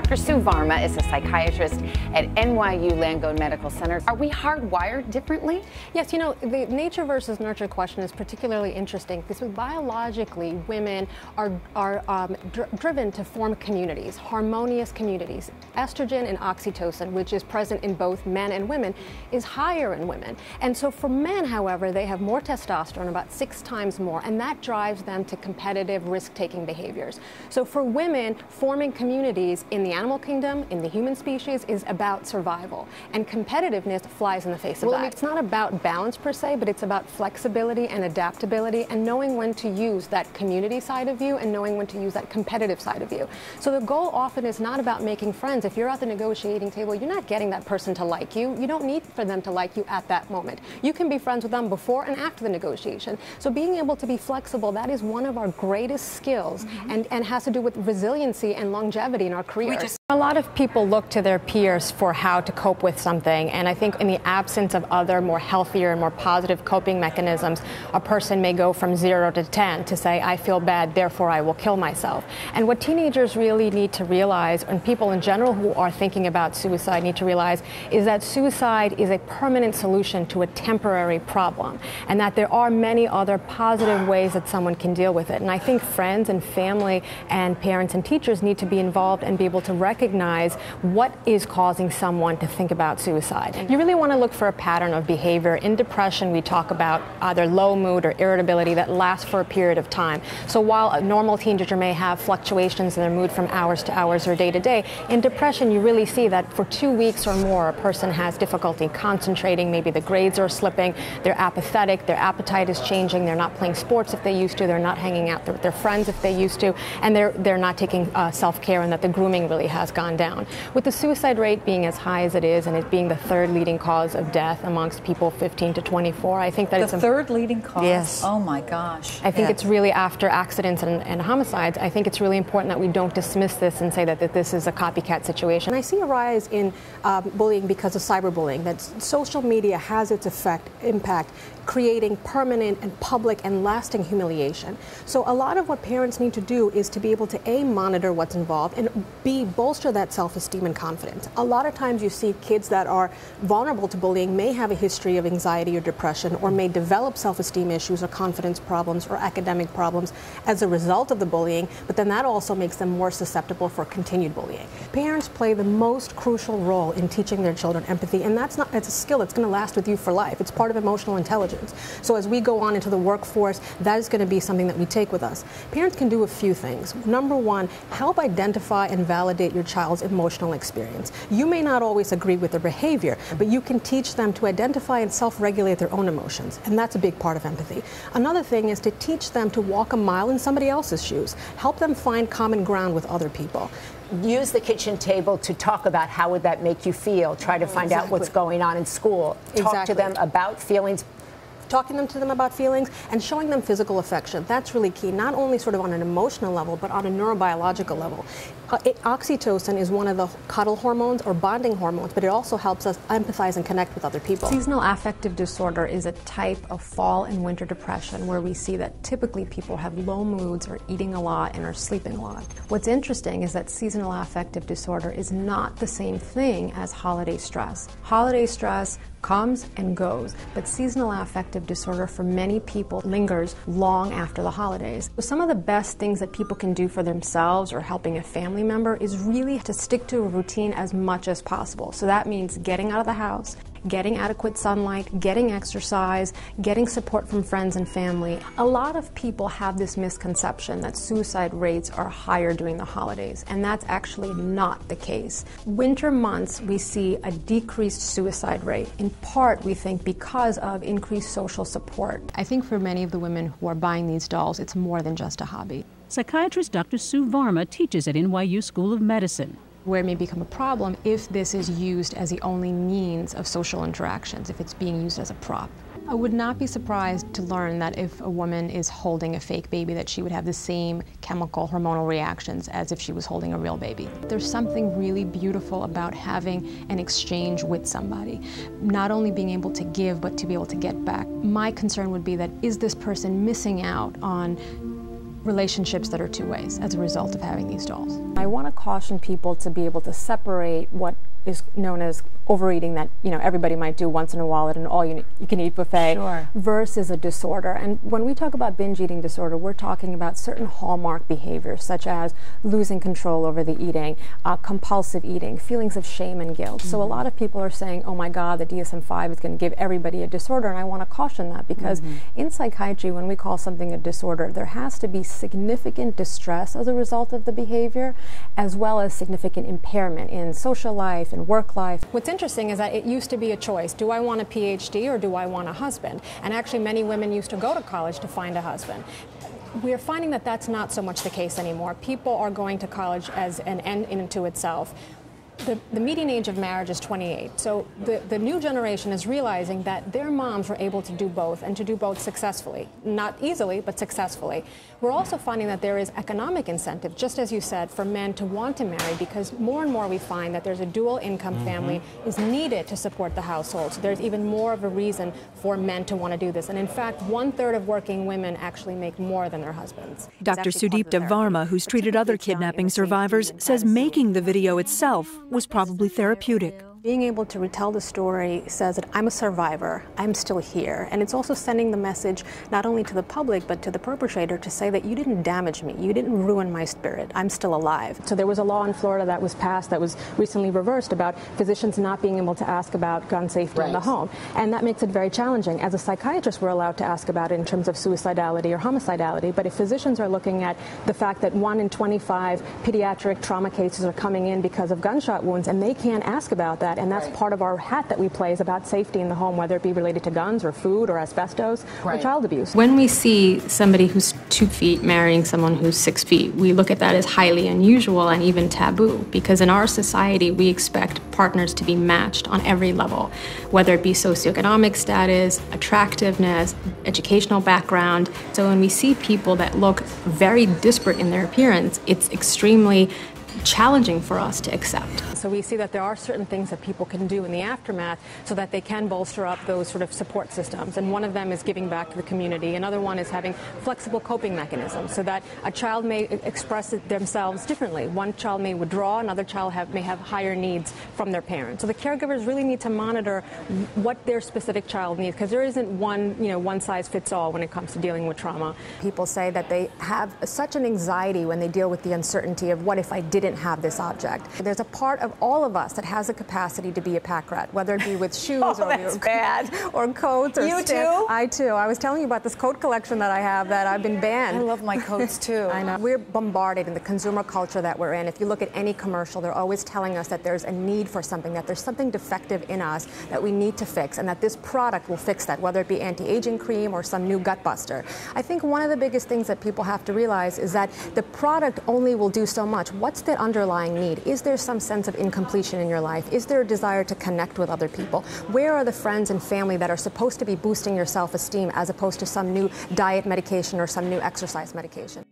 Dr. Sue Varma is a psychiatrist at NYU Langone Medical Center. Are we hardwired differently? Yes, you know, the nature versus nurture question is particularly interesting because biologically women are driven to form communities, harmonious communities. Estrogen and oxytocin, which is present in both men and women, is higher in women. And so for men, however, they have more testosterone, about 6 times more, and that drives them to competitive risk-taking behaviors. So for women, forming communities in the animal kingdom, in the human species, is about survival. And competitiveness flies in the face of that. It's not about balance per se, but it's about flexibility and adaptability and knowing when to use that community side of you and knowing when to use that competitive side of you. So the goal often is not about making friends. If you're at the negotiating table, you're not getting that person to like you. You don't need for them to like you at that moment. You can be friends with them before and after the negotiation. So being able to be flexible, that is one of our greatest skills and has to do with resiliency and longevity in our careers. A lot of people look to their peers for how to cope with something, and I think in the absence of other more healthier and more positive coping mechanisms, a person may go from 0 to 10 to say, I feel bad, therefore I will kill myself. And what teenagers really need to realize, and people in general who are thinking about suicide need to realize, is that suicide is a permanent solution to a temporary problem, and that there are many other positive ways that someone can deal with it. And I think friends and family and parents and teachers need to be involved and be able to recognize what is causing someone to think about suicide. You really want to look for a pattern of behavior. In depression, we talk about either low mood or irritability that lasts for a period of time. So while a normal teenager may have fluctuations in their mood from hours to hours or day to day, in depression you really see that for 2 weeks or more a person has difficulty concentrating, maybe the grades are slipping, they're apathetic, their appetite is changing, they're not playing sports if they used to, they're not hanging out with their friends if they used to, and they're not taking self-care, and that the grooming really has gone down. With the suicide rate being as high as it is and it being the 3rd leading cause of death amongst people 15 to 24, I think that it's the 3rd leading cause? Yes. Oh my gosh. I think it's really after accidents and homicides. I think it's really important that we don't dismiss this and say that this is a copycat situation. And I see a rise in bullying because of cyberbullying, that social media has its impact, creating permanent and public and lasting humiliation. So a lot of what parents need to do is to be able to A, monitor what's involved, and B, bolster that self-esteem and confidence. A lot of times you see kids that are vulnerable to bullying may have a history of anxiety or depression, or may develop self-esteem issues or confidence problems or academic problems as a result of the bullying, but then that also makes them more susceptible for continued bullying. Parents play the most crucial role in teaching their children empathy, and it's a skill that's going to last with you for life. It's part of emotional intelligence. So as we go on into the workforce, that is going to be something that we take with us. Parents can do a few things. Number one, help identify and validate your child's emotional experience. You may not always agree with their behavior, but you can teach them to identify and self-regulate their own emotions, and that's a big part of empathy. Another thing is to teach them to walk a mile in somebody else's shoes. Help them find common ground with other people. Use the kitchen table to talk about how would that make you feel. Try to find out what's going on in school. Talk to them about feelings. Talking to them about feelings and showing them physical affection. That's really key, not only sort of on an emotional level, but on a neurobiological level. Oxytocin is one of the cuddle hormones or bonding hormones, but it also helps us empathize and connect with other people. Seasonal affective disorder is a type of fall and winter depression where we see that typically people have low moods, are eating a lot, and are sleeping a lot. What's interesting is that seasonal affective disorder is not the same thing as holiday stress. Holiday stress comes and goes, but seasonal affective disorder for many people lingers long after the holidays. So some of the best things that people can do for themselves or helping a family member is really to stick to a routine as much as possible. So that means getting out of the house, getting adequate sunlight, getting exercise, getting support from friends and family. A lot of people have this misconception that suicide rates are higher during the holidays, and that's actually not the case. Winter months, we see a decreased suicide rate, in part, we think, because of increased social support. I think for many of the women who are buying these dolls, it's more than just a hobby. Psychiatrist Dr. Sue Varma teaches at NYU School of Medicine. Where it may become a problem if this is used as the only means of social interactions, if it's being used as a prop. I would not be surprised to learn that if a woman is holding a fake baby, that she would have the same chemical hormonal reactions as if she was holding a real baby. There's something really beautiful about having an exchange with somebody. Not only being able to give, but to be able to get back. My concern would be that, is this person missing out on relationships that are two ways as a result of having these dolls. I want to caution people to be able to separate what is known as overeating, that everybody might do once in a while at an all-you-can-eat buffet, Sure. versus a disorder. And when we talk about binge eating disorder, we're talking about certain hallmark behaviors such as losing control over the eating, compulsive eating, feelings of shame and guilt. So a lot of people are saying, oh my God, the DSM-5 is going to give everybody a disorder, and I want to caution that because in psychiatry, when we call something a disorder, there has to be significant distress as a result of the behavior, as well as significant impairment in social life and work life. What's interesting is that it used to be a choice. Do I want a PhD or do I want a husband? And actually many women used to go to college to find a husband. We're finding that that's not so much the case anymore. People are going to college as an end in and to itself. The median age of marriage is 28. So the new generation is realizing that their moms were able to do both, and to do both successfully. Not easily, but successfully. We're also finding that there is economic incentive, just as you said, for men to want to marry, because more and more we find that there's a dual income family is needed to support the household. So there's even more of a reason for men to want to do this. And in fact, 1/3 of working women actually make more than their husbands. Dr. Sudipta Varma, who's treated other kidnapping survivors, says making the video itself was probably therapeutic. Being able to retell the story says that I'm a survivor, I'm still here. And it's also sending the message not only to the public, but to the perpetrator to say that you didn't damage me, you didn't ruin my spirit, I'm still alive. So there was a law in Florida that was passed that was recently reversed about physicians not being able to ask about gun safety in the home. And that makes it very challenging. As a psychiatrist, we're allowed to ask about it in terms of suicidality or homicidality. But if physicians are looking at the fact that 1 in 25 pediatric trauma cases are coming in because of gunshot wounds, and they can't ask about that, and that's part of our hat that we play is about safety in the home, whether it be related to guns or food or asbestos or child abuse. When we see somebody who's 2 feet marrying someone who's 6 feet, we look at that as highly unusual and even taboo, because in our society we expect partners to be matched on every level, whether it be socioeconomic status, attractiveness, educational background. So when we see people that look very disparate in their appearance, it's extremely challenging for us to accept. So we see that there are certain things that people can do in the aftermath so that they can bolster up those sort of support systems. And one of them is giving back to the community. Another one is having flexible coping mechanisms so that a child may express it themselves differently. One child may withdraw, another child may have higher needs from their parents. So the caregivers really need to monitor what their specific child needs, because there isn't one size fits all when it comes to dealing with trauma. People say that they have such an anxiety when they deal with the uncertainty of what if I didn't have this object. There's a part of all of us that has the capacity to be a pack rat, whether it be with shoes or coats or You sticks. too? I too. I was telling you about this coat collection that I have that I've been banned. I love my coats too. I know. We're bombarded in the consumer culture that we're in. If you look at any commercial, they're always telling us that there's a need for something, that there's something defective in us that we need to fix, and that this product will fix that, whether it be anti-aging cream or some new gut buster. I think one of the biggest things that people have to realize is that the product only will do so much. What's the underlying need? Is there some sense of incompletion in your life? Is there a desire to connect with other people? Where are the friends and family that are supposed to be boosting your self-esteem as opposed to some new diet medication or some new exercise medication?